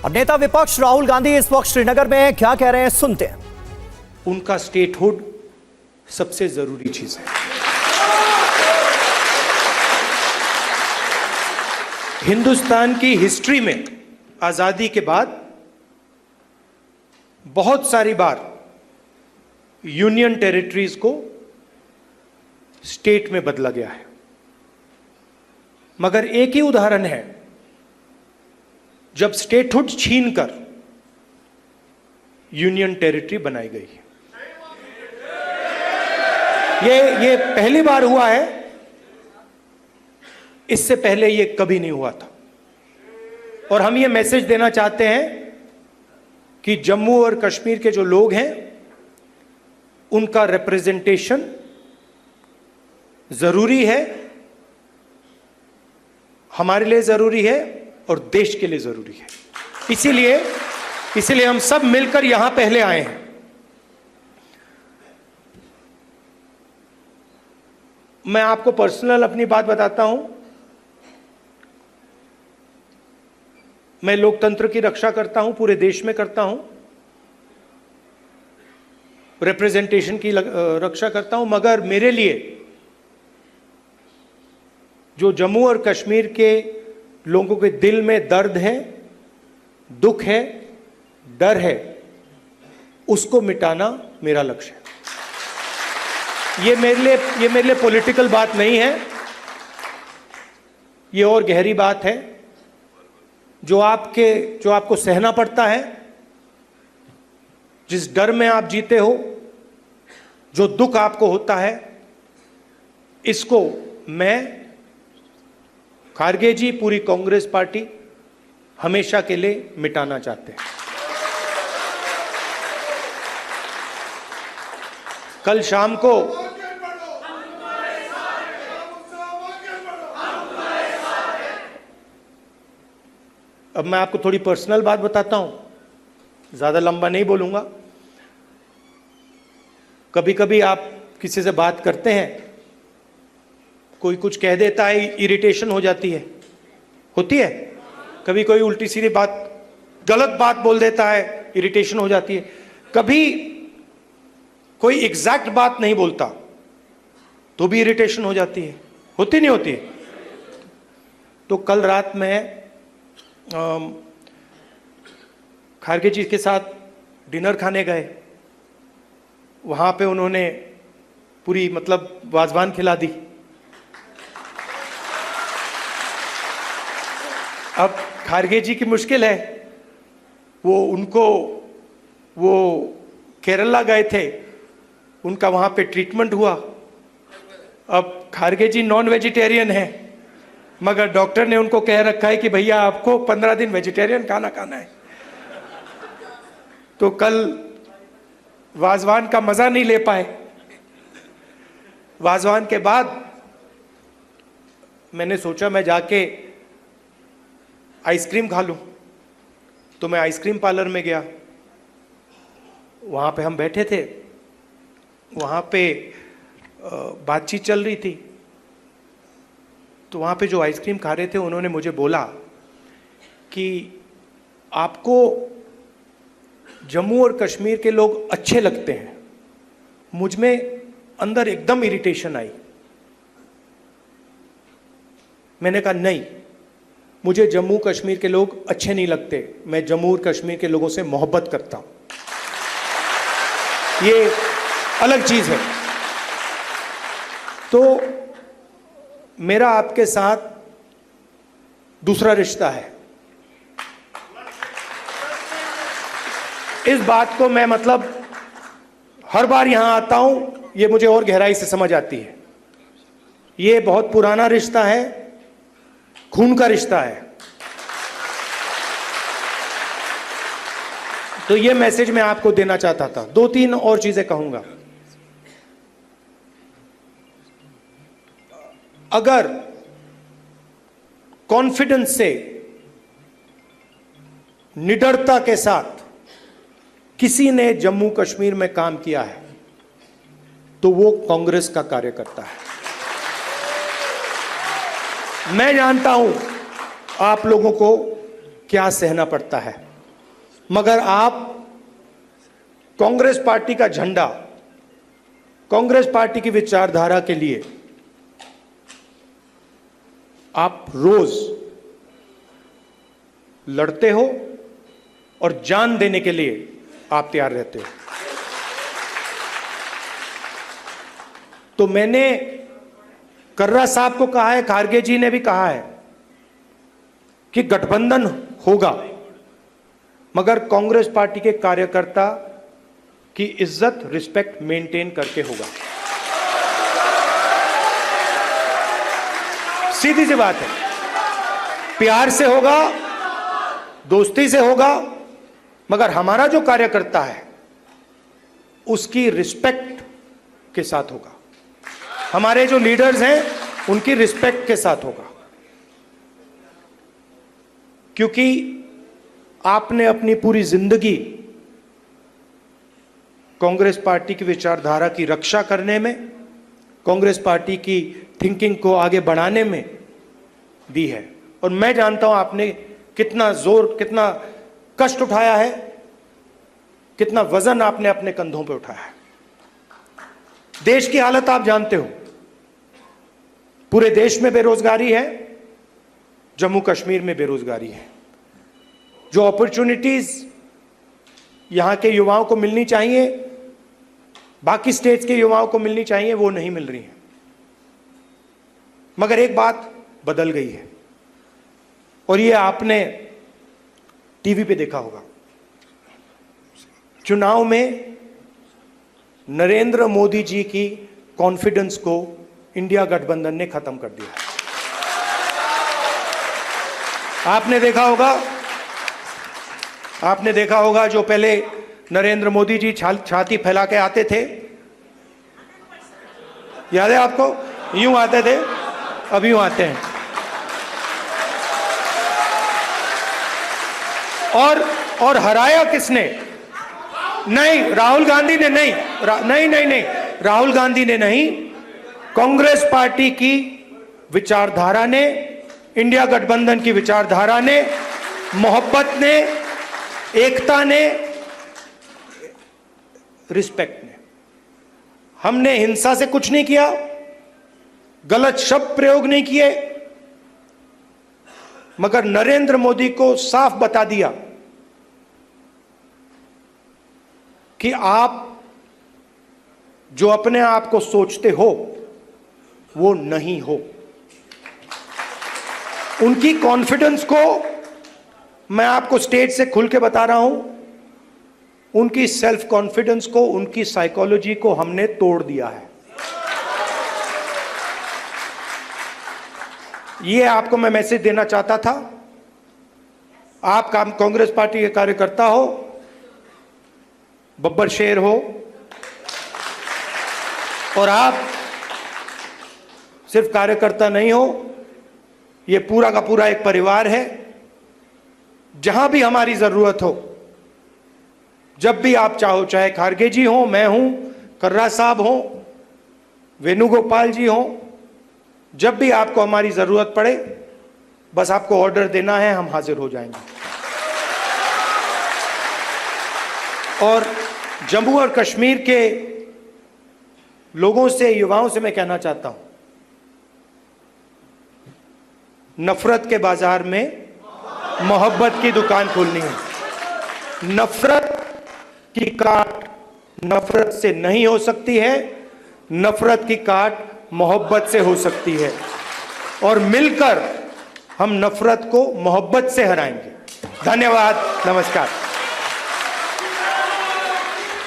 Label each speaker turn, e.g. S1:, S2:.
S1: और नेता विपक्ष राहुल गांधी इस वक्त श्रीनगर में क्या कह रहे हैं, सुनते हैं।
S2: उनका स्टेटहुड सबसे जरूरी चीज है। हिंदुस्तान की हिस्ट्री में आजादी के बाद बहुत सारी बार यूनियन टेरिटरीज को स्टेट में बदला गया है, मगर एक ही उदाहरण है जब स्टेटहुड छीनकर यूनियन टेरिटरी बनाई गई है। ये पहली बार हुआ है, इससे पहले ये कभी नहीं हुआ था। और हम ये मैसेज देना चाहते हैं कि जम्मू और कश्मीर के जो लोग हैं उनका रिप्रेजेंटेशन जरूरी है, हमारे लिए जरूरी है और देश के लिए जरूरी है। इसीलिए हम सब मिलकर यहां पहले आए हैं। मैं आपको पर्सनल अपनी बात बताता हूं। मैं लोकतंत्र की रक्षा करता हूं, पूरे देश में करता हूं, रिप्रेजेंटेशन की रक्षा करता हूं, मगर मेरे लिए जो जम्मू और कश्मीर के लोगों के दिल में दर्द है, दुख है, डर है, उसको मिटाना मेरा लक्ष्य है। ये मेरे लिए पॉलिटिकल बात नहीं है, ये और गहरी बात है जो आपको सहना पड़ता है, जिस डर में आप जीते हो, जो दुख आपको होता है, इसको मैं, खारगे जी, पूरी कांग्रेस पार्टी हमेशा के लिए मिटाना चाहते हैं। कल शाम को अब मैं आपको थोड़ी पर्सनल बात बताता हूं, ज्यादा लंबा नहीं बोलूंगा। कभी कभी आप किसी से बात करते हैं, कोई कुछ कह देता है, इरिटेशन हो जाती है, होती है। कभी कोई उल्टी सीधी बात, गलत बात बोल देता है, इरिटेशन हो जाती है। कभी कोई एग्जैक्ट बात नहीं बोलता तो भी इरिटेशन हो जाती है, होती नहीं होती। तो कल रात में खारगे जी के साथ डिनर खाने गए। वहां पे उन्होंने पूरी वाजवान खिला दी। अब खारगे जी की मुश्किल है, वो केरला गए थे, उनका वहां पे ट्रीटमेंट हुआ। अब खारगे जी नॉन वेजिटेरियन है, मगर डॉक्टर ने उनको कह रखा है कि भैया आपको 15 दिन वेजिटेरियन खाना खाना है। तो कल वाजवान का मजा नहीं ले पाए। वाजवान के बाद मैंने सोचा मैं जाके आइसक्रीम खा लूं, तो मैं आइसक्रीम पार्लर में गया। वहां पे हम बैठे थे, वहां पे बातचीत चल रही थी। तो वहां पे जो आइसक्रीम खा रहे थे, उन्होंने मुझे बोला कि आपको जम्मू और कश्मीर के लोग अच्छे लगते हैं। मुझ में अंदर एकदम इरिटेशन आई। मैंने कहा नहीं, मुझे जम्मू कश्मीर के लोग अच्छे नहीं लगते, मैं जम्मू और कश्मीर के लोगों से मोहब्बत करता हूं, ये अलग चीज है। तो मेरा आपके साथ दूसरा रिश्ता है। इस बात को मैं हर बार यहां आता हूं, ये मुझे और गहराई से समझ आती है। ये बहुत पुराना रिश्ता है, खून का रिश्ता है। तो ये मैसेज मैं आपको देना चाहता था। 2-3 और चीजें कहूंगा। अगर कॉन्फिडेंस से, निडरता के साथ किसी ने जम्मू कश्मीर में काम किया है तो वो कांग्रेस का कार्यकर्ता है। मैं जानता हूं आप लोगों को क्या सहना पड़ता है। मगर आप कांग्रेस पार्टी का झंडा, कांग्रेस पार्टी की विचारधारा के लिए आप रोज लड़ते हो और जान देने के लिए आप तैयार रहते हो। तो मैंने कर्रा साहब को कहा है, खारगे जी ने भी कहा है कि गठबंधन होगा, मगर कांग्रेस पार्टी के कार्यकर्ता की इज्जत, रिस्पेक्ट मेंटेन करके होगा। सीधी सी बात है, प्यार से होगा, दोस्ती से होगा, मगर हमारा जो कार्यकर्ता है उसकी रिस्पेक्ट के साथ होगा। हमारे जो लीडर्स हैं उनकी रिस्पेक्ट के साथ होगा, क्योंकि आपने अपनी पूरी जिंदगी कांग्रेस पार्टी की विचारधारा की रक्षा करने में, कांग्रेस पार्टी की थिंकिंग को आगे बढ़ाने में दी है। और मैं जानता हूं आपने कितना जोर, कितना कष्ट उठाया है, कितना वजन आपने अपने कंधों पे उठाया है। देश की हालत आप जानते हो, पूरे देश में बेरोजगारी है, जम्मू कश्मीर में बेरोजगारी है। जो अपॉर्चुनिटीज यहां के युवाओं को मिलनी चाहिए, बाकी स्टेट्स के युवाओं को मिलनी चाहिए, वो नहीं मिल रही है। मगर एक बात बदल गई है, और ये आपने टीवी पे देखा होगा। चुनाव में नरेंद्र मोदी जी की कॉन्फिडेंस को इंडिया गठबंधन ने खत्म कर दिया। आपने देखा होगा जो पहले नरेंद्र मोदी जी छाती फैला के आते थे, याद है आपको? यूं आते थे, अब यूं आते हैं। और हराया किसने? नहीं, राहुल गांधी ने नहीं, नहीं, राहुल गांधी ने नहीं, कांग्रेस पार्टी की विचारधारा ने, इंडिया गठबंधन की विचारधारा ने, मोहब्बत ने, एकता ने, रिस्पेक्ट ने। हमने हिंसा से कुछ नहीं किया, गलत शब्द प्रयोग नहीं किए, मगर नरेंद्र मोदी को साफ बता दिया कि आप जो अपने आप को सोचते हो वो नहीं हो। उनकी कॉन्फिडेंस को मैं आपको स्टेज से खुल के बता रहा हूं, उनकी सेल्फ कॉन्फिडेंस को, उनकी साइकोलॉजी को हमने तोड़ दिया है। ये आपको मैं मैसेज देना चाहता था। आप कांग्रेस पार्टी के कार्यकर्ता हो, बब्बर शेर हो, और आप सिर्फ कार्यकर्ता नहीं हो, ये पूरा का पूरा एक परिवार है। जहां भी हमारी जरूरत हो, जब भी आप चाहो, चाहे खारगे जी हो, मैं हूं, कर्रा साहब हो, वेणुगोपाल जी हो, जब भी आपको हमारी जरूरत पड़े, बस आपको ऑर्डर देना है, हम हाजिर हो जाएंगे। और जम्मू और कश्मीर के लोगों से, युवाओं से मैं कहना चाहता हूं, नफरत के बाजार में मोहब्बत की दुकान खोलनी है। नफरत की काट नफरत से नहीं हो सकती है, नफरत की काट मोहब्बत से हो सकती है, और मिलकर हम नफरत को मोहब्बत से हराएंगे। धन्यवाद, नमस्कार।